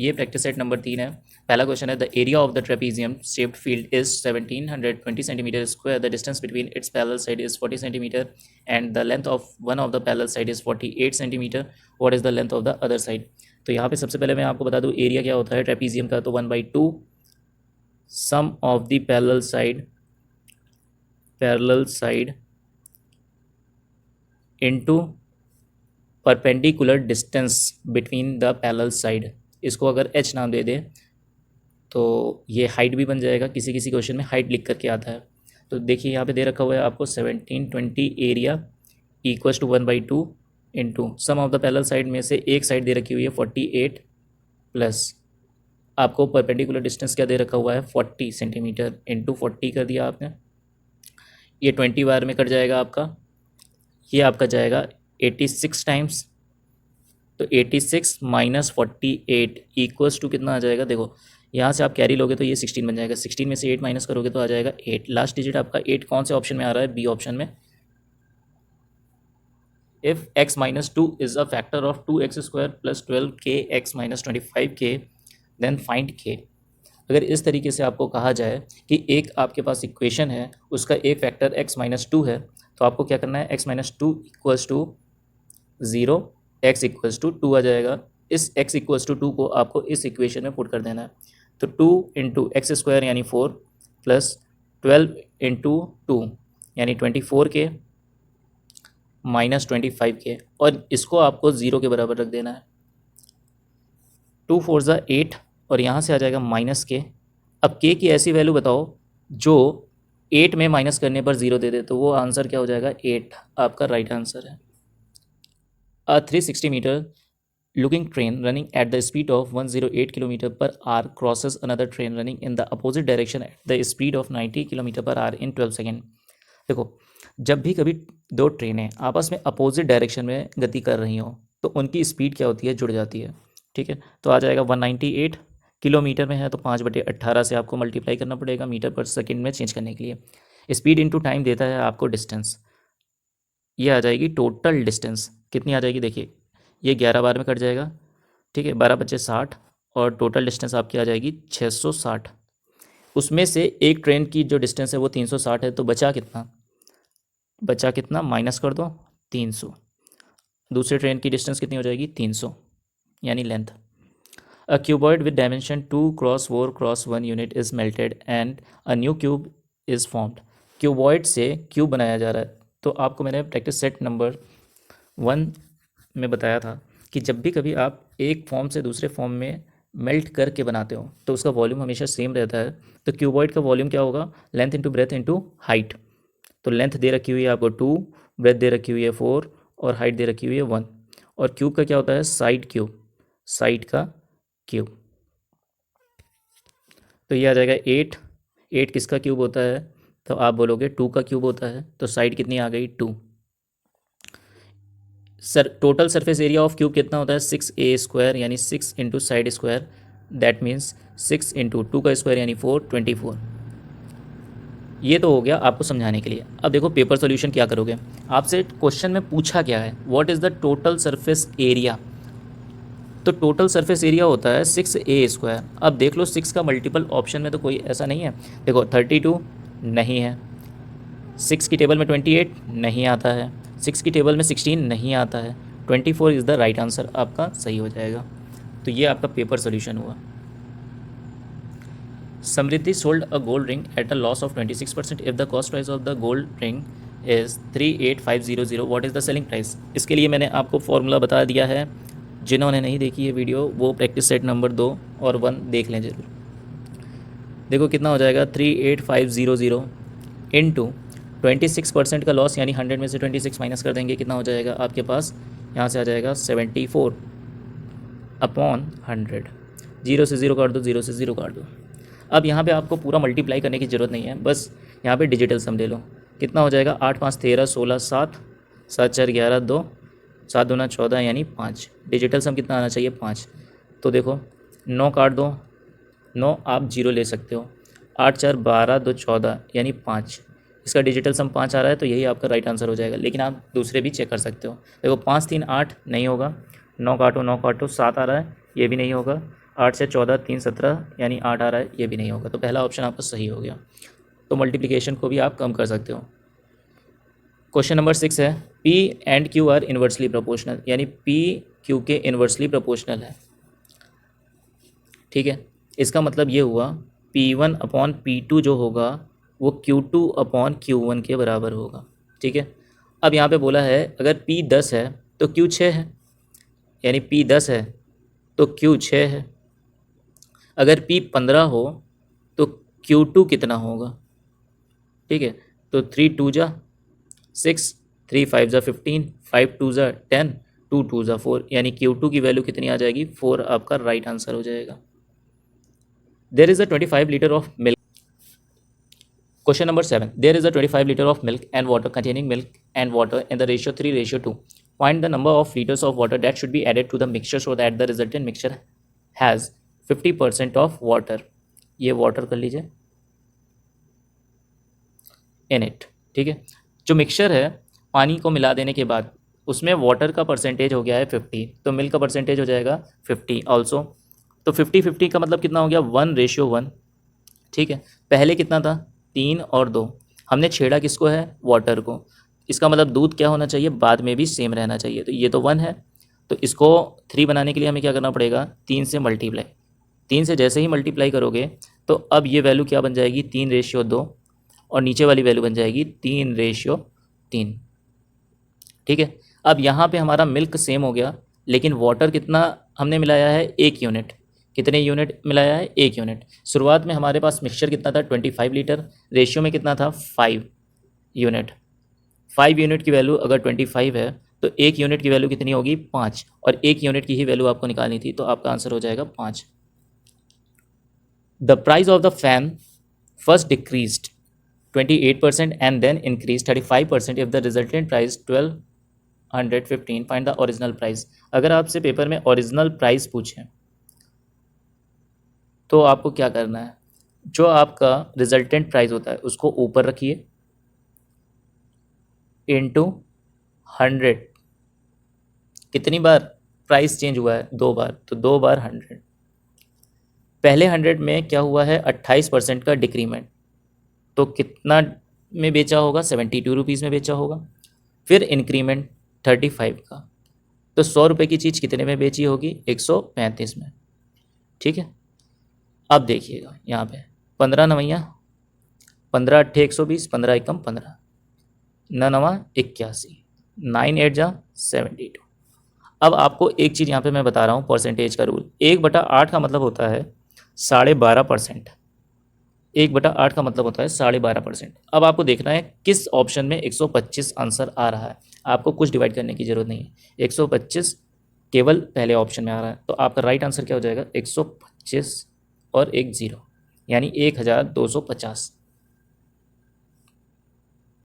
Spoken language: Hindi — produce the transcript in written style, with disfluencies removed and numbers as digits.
ये प्रैक्टिस सेट नंबर 3 है। पहला क्वेश्चन है the area of the trapezium shaped field is 1720 centimetre square, the distance between its parallel side is 40 centimetre and the length of one of the parallel side is 48 centimetre, what is the length of the other side. तो यहाँ पे सबसे पहले मैं आपको बता दूँ एरिया क्या होता है ट्रेपीजियम का, तो 1/2 sum of the parallel side into perpendicular distance between the parallel side. इसको अगर h नाम दे दे तो ये हाइट भी बन जाएगा, किसी किसी क्वेश्चन में हाइट लिख करके आता है। तो देखिए यहाँ पे दे रखा हुआ है आपको 1720 area equals to 1/2 into sum of the parallel side में से एक साइड दे रखी हुई है 48 प्लस आपको परपेंडिकुलर डिस्टेंस क्या दे रखा हुआ है 40 सेंटीमीटर इंटू 40 कर दिया आपने। ये 20 बार में कट जाएगा आपका, ये आपका जाएगा 86 टाइम्स, तो 86 माइनस 48 इक्वल्स टू कितना आ जाएगा, देखो यहाँ से आप कैरी लोगे तो ये 16 बन जाएगा, 16 में से 8 माइनस करोगे तो आ जाएगा 8। लास्ट डिजिट आपका 8 कौन से ऑप्शन में आ रहा है, बी ऑप्शन में। If x minus 2 is a factor of 2x² plus 12k x minus 25k then find k। अगर इस तरीके से आपको कहा जाए कि एक आपके पास इक्वेशन है उसका एक फैक्टर x माइनस 2 है, तो आपको क्या करना है, x minus 2 equals to 0, x equals to 2 आ जाएगा। इस x इक्वल्स टू 2 को आपको इस इक्वेशन में पुट कर देना है। तो 2 इंटू एक्स स्क्वायर यानी 4 प्लस 12 इंटू 2 यानी 24k माइनस 25k, और इसको आपको 0 के बराबर रख देना है। 2 4 ज़ा 8 और यहाँ से आ जाएगा माइनस के। अब k की ऐसी वैल्यू बताओ जो 8 में माइनस करने पर 0 दे दे, तो वो आंसर क्या हो जाएगा, 8 आपका राइट आंसर है। A 360 meter looking train running at the speed of 108 km per hour crosses another train running in the opposite direction at the speed of 90 km per hour in 12 second. देखो जब भी कभी दो ट्रेनें आपस में अपोजिट डायरेक्शन में गति कर रही हों तो उनकी स्पीड क्या होती है, जुड़ जाती है। ठीक है, तो आ जाएगा 198 किलोमीटर में है तो 5/18 से आपको मल्टीप्लाई करना पड़ेगा मीटर पर सेकेंड में चेंज करने के लिए। स्पीड इंटू टाइम देता है आपको डिस्टेंस, ये आ जाएगी टोटल डिस्टेंस कितनी आ जाएगी, देखिए ये 11 बार में कट जाएगा। ठीक है, 12 बचे 60 और टोटल डिस्टेंस आपकी आ जाएगी 660। उसमें से एक ट्रेन की जो डिस्टेंस है वो 360 है, तो बचा कितना माइनस कर दो 300। दूसरे ट्रेन की डिस्टेंस कितनी हो जाएगी 300 यानी length. A cuboid with dimension 2 cross 4 cross 1 unit is melted and a new cube is formed. Cuboid से क्यूब बनाया जा रहा है। तो आपको मैंने प्रैक्टिस सेट नंबर 1 में बताया था कि जब भी कभी आप एक फॉर्म से दूसरे फॉर्म में मेल्ट करके बनाते हो तो उसका वॉल्यूम हमेशा सेम रहता है। तो क्यूबॉइड का वॉल्यूम क्या होगा, length into breadth into height. तो लेंथ दे रखी हुई है आपको 2, ब्रेथ दे रखी हुई है 4 और हाइट दे रखी हुई है 1। और क्यूब का क्या होता है, साइड का क्यूब। तो ये आ जाएगा 8। 8 किसका क्यूब होता है, तो आप बोलोगे 2 का क्यूब होता है। तो साइड कितनी आ गई 2। Total surface area of cube कितना होता है 6a² यानी 6 into side square, that means 6 into 2 का स्क्वायर यानी 4, 24। ये तो हो गया आपको समझाने के लिए। अब देखो पेपर सॉल्यूशन क्या करोगे, आपसे क्वेश्चन में पूछा क्या है, what is the total surface area. तो टोटल सरफेस एरिया होता है 6a²। अब देख लो 6 का मल्टीपल ऑप्शन में तो कोई ऐसा नहीं है। देखो 32 नहीं है, 6 की टेबल में 28 नहीं आता है, 6 की टेबल में 16 नहीं आता है, 24 इज़ द राइट आंसर आपका सही हो जाएगा। तो ये आपका पेपर सोल्यूशन हुआ। Samriddhi sold a gold ring at a loss of 26% if the cost price of the gold ring is 38500, what is the selling price. इसके लिए मैंने आपको फॉर्मूला बता दिया है, जिन्होंने नहीं देखी ये वीडियो वो प्रैक्टिस सेट नंबर 2 और 1 देख लें जरूर। देखो कितना हो जाएगा 38500 इंटू 26% का लॉस यानी 100 में से 26 माइनस कर देंगे, कितना हो जाएगा आपके पास, यहाँ से आ जाएगा 74 अपॉन 100। 0 से 0 काट दो, 0 से 0 काट दो। अब यहाँ पे आपको पूरा मल्टीप्लाई करने की ज़रूरत नहीं है, बस यहाँ पे डिजिटल सम ले लो। कितना हो जाएगा 8 5 13 16 7 7 4 11 2 7 2 14 यानी 5। डिजिटल सम कितना आना चाहिए 5। तो देखो 9 काट दो, 9 आप 0 ले सकते हो, 8 4 12 2 14 यानी 5। इसका डिजिटल सम 5 आ रहा है तो यही आपका राइट आंसर हो जाएगा। लेकिन आप दूसरे भी चेक कर सकते हो। देखो 5 3 8 नहीं होगा, 9 काटो 9 काटो 7 आ रहा है, ये भी नहीं होगा, 8 से 14 3 17 यानी 8 आ रहा है, ये भी नहीं होगा, तो पहला ऑप्शन आपका सही हो गया। तो मल्टीप्लिकेशन को भी आप कम कर सकते हो। क्वेश्चन नंबर 6 है P and Q are inversely proportional, यानी P Q के इन्वर्सली प्रोपोर्शनल है। ठीक है, इसका मतलब ये हुआ P1 अपॉन P2 जो होगा वो Q2 अपॉन Q1 के बराबर होगा। ठीक है, अब यहाँ पे बोला है अगर P 10 है तो Q 6 है, यानी P 10 है तो Q 6 है। अगर P 15 हो तो Q2 कितना होगा? ठीक है, तो 3 2 जा 6, 3 5 जा 15, 5 2 जा 10, 2 2 जा 4, यानी Q2 की वैल्यू कितनी आ जाएगी? 4 आपका राइट आंसर हो जाएगा। There is a 25 litre of milk. Question number 7. There is a 25 liter of milk and water containing milk and water in the ratio 3:2. Find the number of liters of water that should be added to the mixture so that the resultant mixture has 50% of water. ये water कर लीजिए in it. ठीक है, जो मिक्सचर है पानी को मिला देने के बाद उसमें वाटर का परसेंटेज हो गया है 50, तो मिल्क का परसेंटेज हो जाएगा 50 ऑल्सो। तो 50-50 का मतलब कितना हो गया? 1:1। ठीक है, पहले कितना था? 3 और 2। हमने छेड़ा किसको है? वाटर को। इसका मतलब दूध क्या होना चाहिए? बाद में भी सेम रहना चाहिए। तो ये तो 1 है, तो इसको 3 बनाने के लिए हमें क्या करना पड़ेगा? 3 से मल्टीप्लाई। 3 से जैसे ही मल्टीप्लाई करोगे तो अब ये वैल्यू क्या बन जाएगी? 3:2, और नीचे वाली वैल्यू बन जाएगी 3:3। ठीक है, अब यहाँ पे हमारा मिल्क सेम हो गया, लेकिन वाटर कितना हमने मिलाया है? 1 यूनिट। कितने यूनिट मिलाया है? 1 यूनिट। शुरुआत में हमारे पास मिक्सचर कितना था? 25 लीटर। रेशियो में कितना था? 5 यूनिट। 5 यूनिट की वैल्यू अगर 25 है तो 1 यूनिट की वैल्यू कितनी होगी? 5, और 1 यूनिट की ही वैल्यू आपको निकालनी थी, तो आपका आंसर हो जाएगा 5। The price of the fan first decreased 28% and then increased 35% if the resultant price 1215. Find the original price. अगर आपसे पेपर में ओरिजिनल प्राइस पूछें तो आपको क्या करना है? जो आपका रिजल्टेंट प्राइस होता है उसको ऊपर रखिए इंटू 100। कितनी बार प्राइस चेंज हुआ है? 2 बार, तो 2 बार 100। पहले 100 में क्या हुआ है? 28% का डिक्रीमेंट, तो कितना में बेचा होगा? 72 रुपीज़ में बेचा होगा। फिर इंक्रीमेंट 35 का, तो 100 रुपये की चीज़ कितने में बेची होगी? 135 में। ठीक है, अब देखिएगा यहाँ पे 15 नवैया 15 अट्ठे 120, 15 एकम 15, 9 नवा 81, 9 8 जा 72। अब आपको एक चीज़ यहाँ पे मैं बता रहा हूँ, परसेंटेज का रूल। 1/8 का मतलब होता है 12.5%। 1/8 का मतलब होता है 12.5%। अब आपको देखना है किस ऑप्शन में 125 आंसर आ रहा है। आपको कुछ डिवाइड करने की ज़रूरत नहीं है, 125 केवल पहले ऑप्शन में आ रहा है, तो आपका राइट आंसर क्या हो जाएगा? 125 और 1 0, यानी 1250।